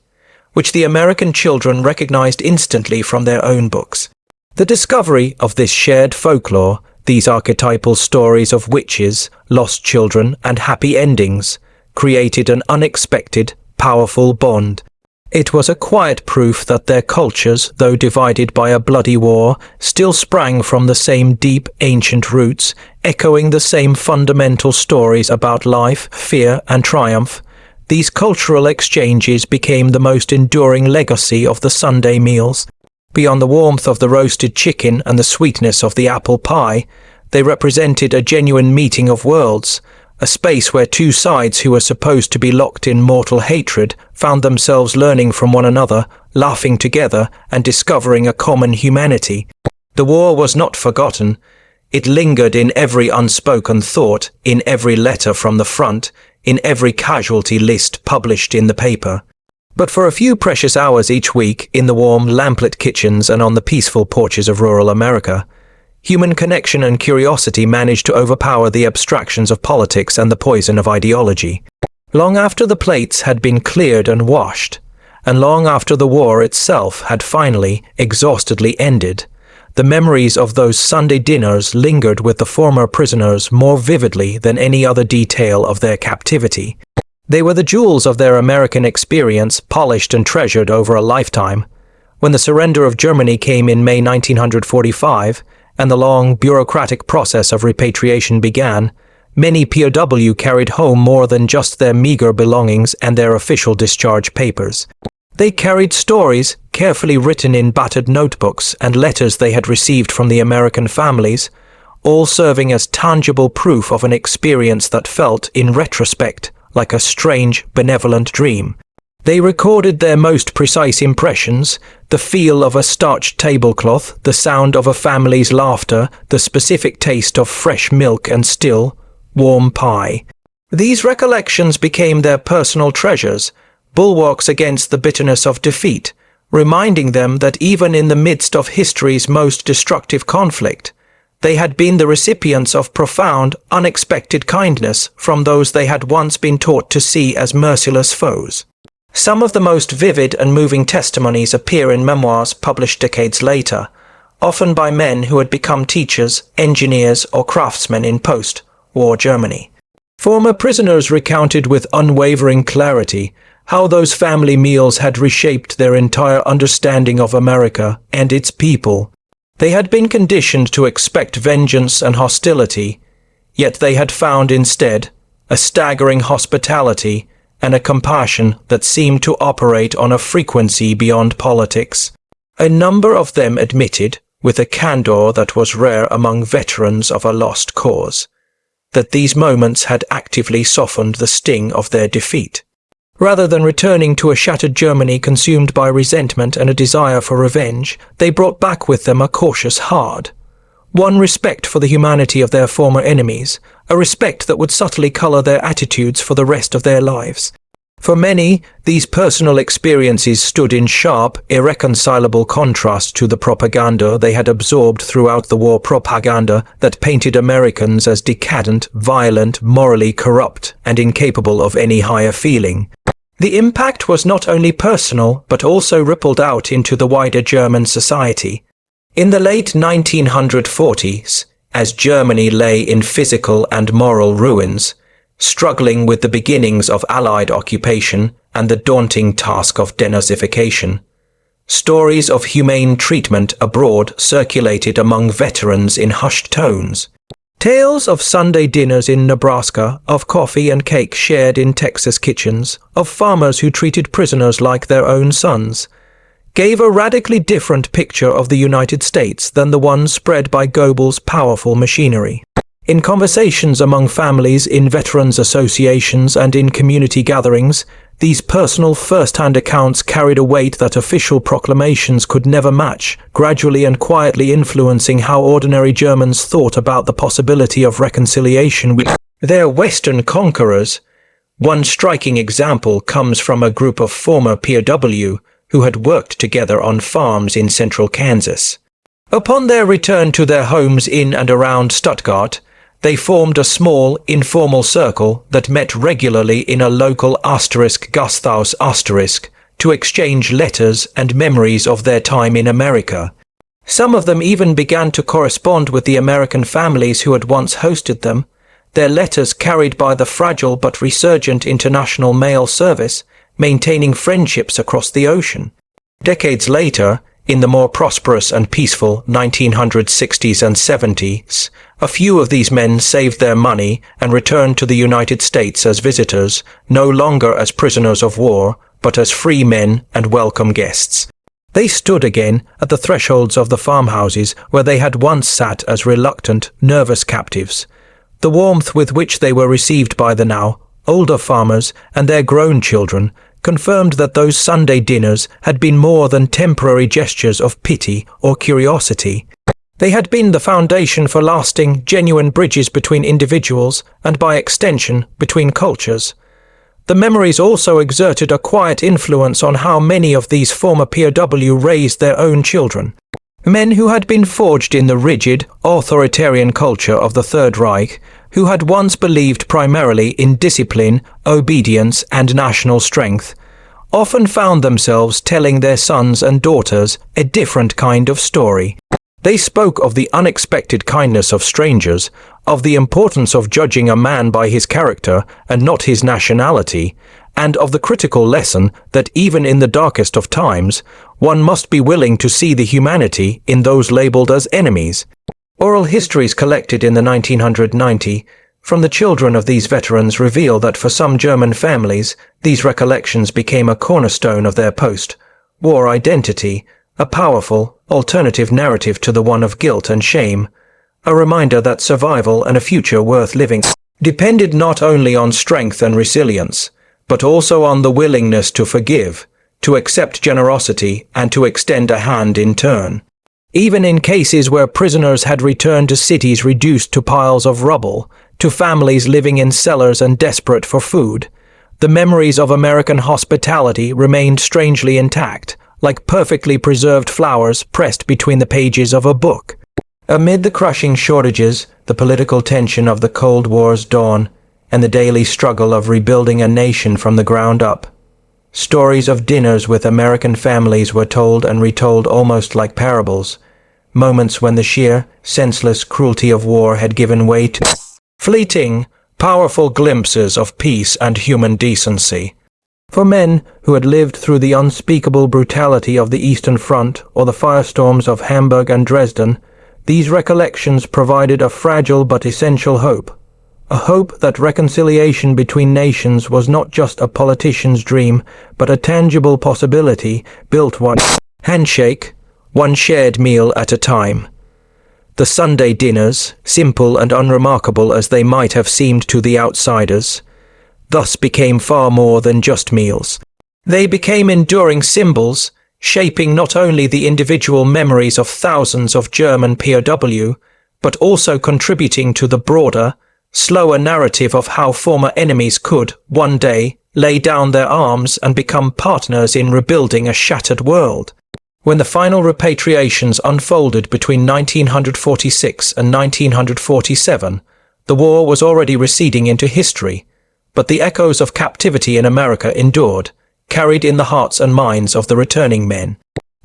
[SPEAKER 1] which the American children recognized instantly from their own books. The discovery of this shared folklore, these archetypal stories of witches, lost children, and happy endings, created an unexpected, powerful bond. It was a quiet proof that their cultures, though divided by a bloody war, still sprang from the same deep, ancient roots, echoing the same fundamental stories about life, fear, and triumph. These cultural exchanges became the most enduring legacy of the Sunday meals. Beyond the warmth of the roasted chicken and the sweetness of the apple pie, they represented a genuine meeting of worlds, a space where two sides who were supposed to be locked in mortal hatred found themselves learning from one another, laughing together, and discovering a common humanity. The war was not forgotten. It lingered in every unspoken thought, in every letter from the front, in every casualty list published in the paper. But for a few precious hours each week, in the warm, lamplit kitchens and on the peaceful porches of rural America, human connection and curiosity managed to overpower the abstractions of politics and the poison of ideology. Long after the plates had been cleared and washed, and long after the war itself had finally, exhaustedly ended, the memories of those Sunday dinners lingered with the former prisoners more vividly than any other detail of their captivity. They were the jewels of their American experience, polished and treasured over a lifetime. When the surrender of Germany came in May 1945, and the long, bureaucratic process of repatriation began, many POW carried home more than just their meager belongings and their official discharge papers. They carried stories, carefully written in battered notebooks, and letters they had received from the American families, all serving as tangible proof of an experience that felt, in retrospect, like a strange, benevolent dream. They recorded their most precise impressions, the feel of a starched tablecloth, the sound of a family's laughter, the specific taste of fresh milk and still, warm pie. These recollections became their personal treasures, bulwarks against the bitterness of defeat, reminding them that even in the midst of history's most destructive conflict, they had been the recipients of profound, unexpected kindness from those they had once been taught to see as merciless foes. Some of the most vivid and moving testimonies appear in memoirs published decades later, often by men who had become teachers, engineers, or craftsmen in post-war Germany. Former prisoners recounted with unwavering clarity how those family meals had reshaped their entire understanding of America and its people. They had been conditioned to expect vengeance and hostility, yet they had found instead a staggering hospitality and a compassion that seemed to operate on a frequency beyond politics. A number of them admitted, with a candor that was rare among veterans of a lost cause, that these moments had actively softened the sting of their defeat. Rather than returning to a shattered Germany consumed by resentment and a desire for revenge, they brought back with them a cautious heart, one respect for the humanity of their former enemies, a respect that would subtly color their attitudes for the rest of their lives. For many, these personal experiences stood in sharp, irreconcilable contrast to the propaganda they had absorbed throughout the war, propaganda that painted Americans as decadent, violent, morally corrupt, and incapable of any higher feeling. The impact was not only personal, but also rippled out into the wider German society. In the late 1940s, as Germany lay in physical and moral ruins, struggling with the beginnings of Allied occupation and the daunting task of denazification, stories of humane treatment abroad circulated among veterans in hushed tones. Tales of Sunday dinners in Nebraska, of coffee and cake shared in Texas kitchens, of farmers who treated prisoners like their own sons, gave a radically different picture of the United States than the one spread by Goebbels' powerful machinery. In conversations among families, in veterans' associations, and in community gatherings, these personal first-hand accounts carried a weight that official proclamations could never match, gradually and quietly influencing how ordinary Germans thought about the possibility of reconciliation with their Western conquerors. One striking example comes from a group of former POW who had worked together on farms in central Kansas. Upon their return to their homes in and around Stuttgart, they formed a small, informal circle that met regularly in a local Gasthaus to exchange letters and memories of their time in America. Some of them even began to correspond with the American families who had once hosted them, their letters carried by the fragile but resurgent international mail service, maintaining friendships across the ocean. Decades later, in the more prosperous and peaceful 1960s and 70s, a few of these men saved their money and returned to the United States as visitors, no longer as prisoners of war, but as free men and welcome guests. They stood again at the thresholds of the farmhouses where they had once sat as reluctant, nervous captives. The warmth with which they were received by the now older farmers and their grown children confirmed that those Sunday dinners had been more than temporary gestures of pity or curiosity. They had been the foundation for lasting, genuine bridges between individuals and, by extension, between cultures. The memories also exerted a quiet influence on how many of these former POW raised their own children. Men who had been forged in the rigid, authoritarian culture of the Third Reich, who had once believed primarily in discipline, obedience, and national strength, often found themselves telling their sons and daughters a different kind of story. They spoke of the unexpected kindness of strangers, of the importance of judging a man by his character and not his nationality, and of the critical lesson that even in the darkest of times, one must be willing to see the humanity in those labeled as enemies. Oral histories collected in the 1990 from the children of these veterans reveal that for some German families, these recollections became a cornerstone of their post-war identity, a powerful, alternative narrative to the one of guilt and shame, a reminder that survival and a future worth living depended not only on strength and resilience, but also on the willingness to forgive, to accept generosity, and to extend a hand in turn. Even in cases where prisoners had returned to cities reduced to piles of rubble, to families living in cellars and desperate for food, the memories of American hospitality remained strangely intact, like perfectly preserved flowers pressed between the pages of a book. Amid the crushing shortages, the political tension of the Cold War's dawn, and the daily struggle of rebuilding a nation from the ground up, stories of dinners with American families were told and retold almost like parables, moments when the sheer, senseless cruelty of war had given way to fleeting, powerful glimpses of peace and human decency. For men who had lived through the unspeakable brutality of the Eastern Front or the firestorms of Hamburg and Dresden, these recollections provided a fragile but essential hope. A hope that reconciliation between nations was not just a politician's dream, but a tangible possibility built one handshake, one shared meal at a time. The Sunday dinners, simple and unremarkable as they might have seemed to the outsiders, thus became far more than just meals. They became enduring symbols, shaping not only the individual memories of thousands of German POW, but also contributing to the broader, slower narrative of how former enemies could, one day, lay down their arms and become partners in rebuilding a shattered world. When the final repatriations unfolded between 1946 and 1947, the war was already receding into history, but the echoes of captivity in America endured, carried in the hearts and minds of the returning men.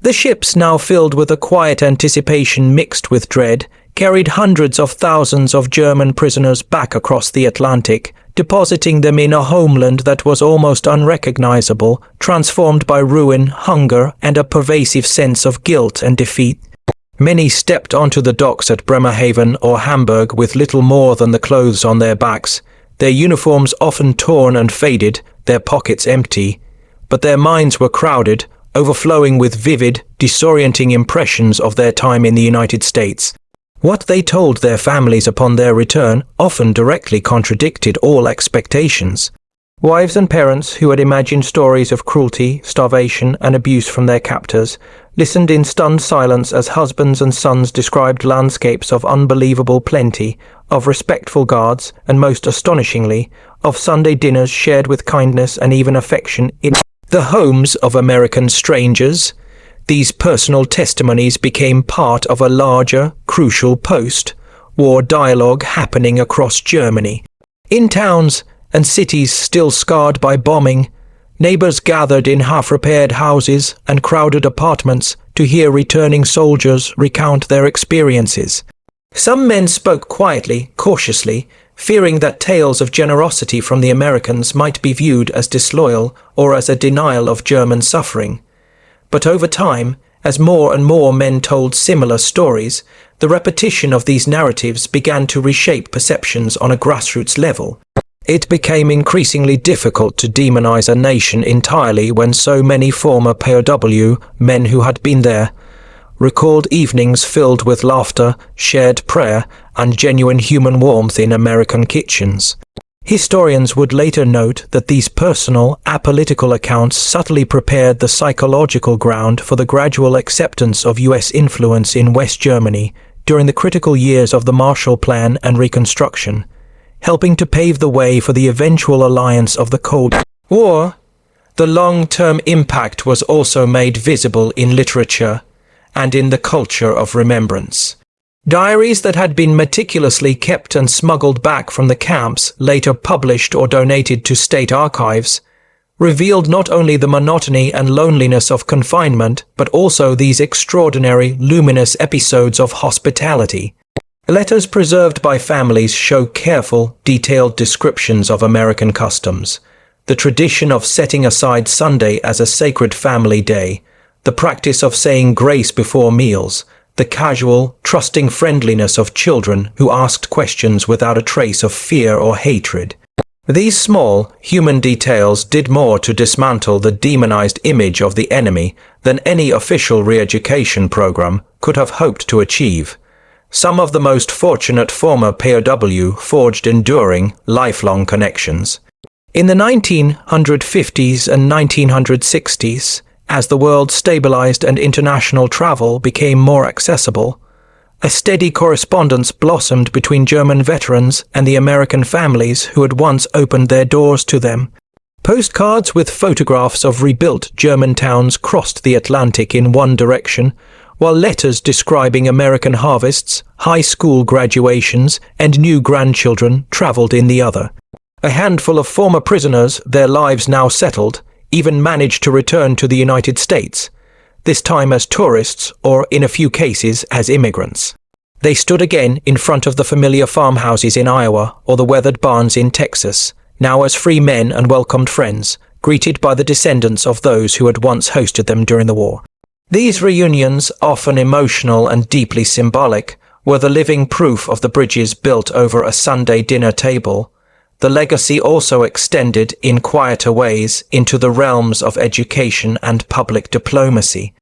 [SPEAKER 1] The ships, now filled with a quiet anticipation mixed with dread, carried hundreds of thousands of German prisoners back across the Atlantic, depositing them in a homeland that was almost unrecognizable, transformed by ruin, hunger, and a pervasive sense of guilt and defeat. Many stepped onto the docks at Bremerhaven or Hamburg with little more than the clothes on their backs, their uniforms often torn and faded, their pockets empty, but their minds were crowded, overflowing with vivid, disorienting impressions of their time in the United States. What they told their families upon their return often directly contradicted all expectations. Wives and parents who had imagined stories of cruelty, starvation, and abuse from their captors listened in stunned silence as husbands and sons described landscapes of unbelievable plenty, of respectful guards, and most astonishingly, of Sunday dinners shared with kindness and even affection in the homes of American strangers. These personal testimonies became part of a larger, crucial post-war dialogue happening across Germany. In towns and cities still scarred by bombing, neighbors gathered in half-repaired houses and crowded apartments to hear returning soldiers recount their experiences. Some men spoke quietly, cautiously, fearing that tales of generosity from the Americans might be viewed as disloyal or as a denial of German suffering. But over time, as more and more men told similar stories, the repetition of these narratives began to reshape perceptions on a grassroots level. It became increasingly difficult to demonize a nation entirely when so many former POW men who had been there recalled evenings filled with laughter, shared prayer, and genuine human warmth in American kitchens. Historians would later note that these personal, apolitical accounts subtly prepared the psychological ground for the gradual acceptance of US influence in West Germany during the critical years of the Marshall Plan and Reconstruction, helping to pave the way for the eventual alliance of the Cold War. The long-term impact was also made visible in literature and in the culture of remembrance. Diaries that had been meticulously kept and smuggled back from the camps, later published or donated to state archives, revealed not only the monotony and loneliness of confinement, but also these extraordinary, luminous episodes of hospitality. Letters preserved by families show careful, detailed descriptions of American customs, the tradition of setting aside Sunday as a sacred family day, the practice of saying grace before meals, the casual, trusting friendliness of children who asked questions without a trace of fear or hatred. These small, human details did more to dismantle the demonized image of the enemy than any official re-education program could have hoped to achieve. Some of the most fortunate former POW forged enduring, lifelong connections. In the 1950s and 1960s, as the world stabilized and international travel became more accessible, a steady correspondence blossomed between German veterans and the American families who had once opened their doors to them. Postcards with photographs of rebuilt German towns crossed the Atlantic in one direction, while letters describing American harvests, high school graduations, and new grandchildren traveled in the other. A handful of former prisoners, their lives now settled, even managed to return to the United States, this time as tourists or, in a few cases, as immigrants. They stood again in front of the familiar farmhouses in Iowa or the weathered barns in Texas, now as free men and welcomed friends, greeted by the descendants of those who had once hosted them during the war. These reunions, often emotional and deeply symbolic, were the living proof of the bridges built over a Sunday dinner table. The legacy also extended, in quieter ways, into the realms of education and public diplomacy.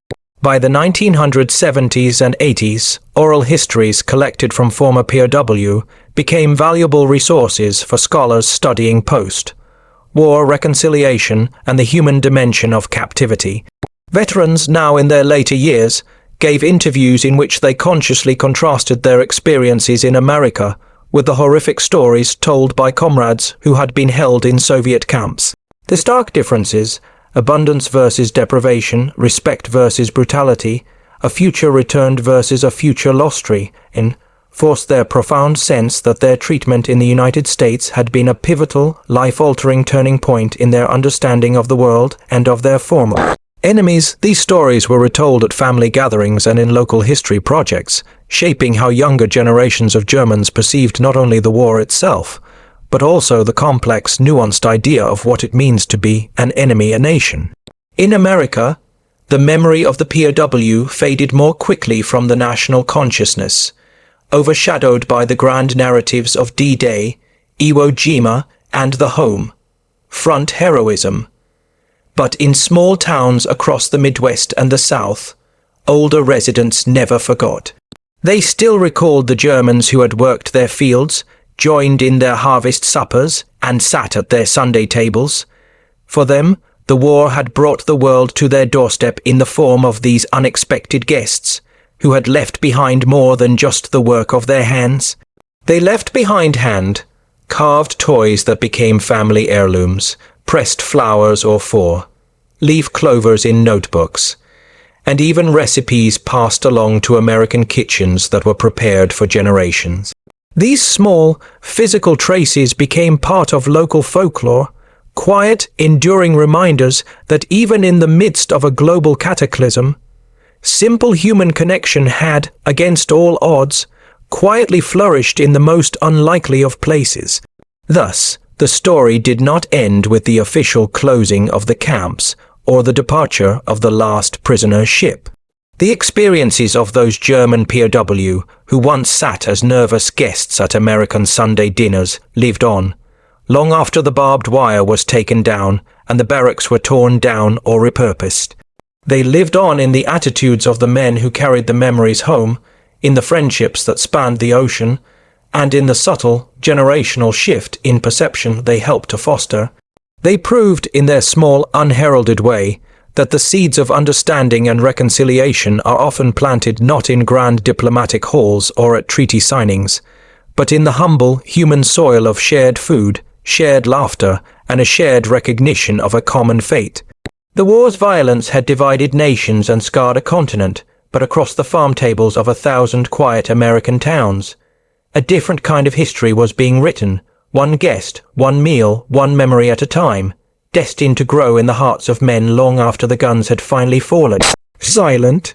[SPEAKER 1] By the 1970s and 80s, oral histories collected from former POW became valuable resources for scholars studying post-war reconciliation and the human dimension of captivity. Veterans, now in their later years, gave interviews in which they consciously contrasted their experiences in America with the horrific stories told by comrades who had been held in Soviet camps. The stark differences, abundance versus deprivation, respect versus brutality, a future returned versus a future lost forced their profound sense that their treatment in the United States had been a pivotal, life-altering turning point in their understanding of the world and of their former enemies. These stories were retold at family gatherings and in local history projects, shaping how younger generations of Germans perceived not only the war itself, but also the complex, nuanced idea of what it means to be an enemy a nation. In America, the memory of the POW faded more quickly from the national consciousness, overshadowed by the grand narratives of D-Day, Iwo Jima, and the home front heroism. But in small towns across the Midwest and the South, older residents never forgot. They still recalled the Germans who had worked their fields, joined in their harvest suppers, and sat at their Sunday tables. For them, the war had brought the world to their doorstep in the form of these unexpected guests, who had left behind more than just the work of their hands. They left behind hand-carved toys that became family heirlooms, pressed flowers or leaf clovers in notebooks, and even recipes passed along to American kitchens that were prepared for generations. These small, physical traces became part of local folklore, quiet, enduring reminders that even in the midst of a global cataclysm, simple human connection had, against all odds, quietly flourished in the most unlikely of places. Thus, the story did not end with the official closing of the camps or the departure of the last prisoner ship. The experiences of those German POW who once sat as nervous guests at American Sunday dinners lived on, long after the barbed wire was taken down and the barracks were torn down or repurposed. They lived on in the attitudes of the men who carried the memories home, in the friendships that spanned the ocean, and in the subtle, generational shift in perception they helped to foster. They proved, in their small, unheralded way, that the seeds of understanding and reconciliation are often planted not in grand diplomatic halls or at treaty signings, but in the humble, human soil of shared food, shared laughter, and a shared recognition of a common fate. The war's violence had divided nations and scarred a continent, but across the farm tables of 1,000 quiet American towns, a different kind of history was being written, one guest, one meal, one memory at a time, destined to grow in the hearts of men long after the guns had finally fallen. Silent,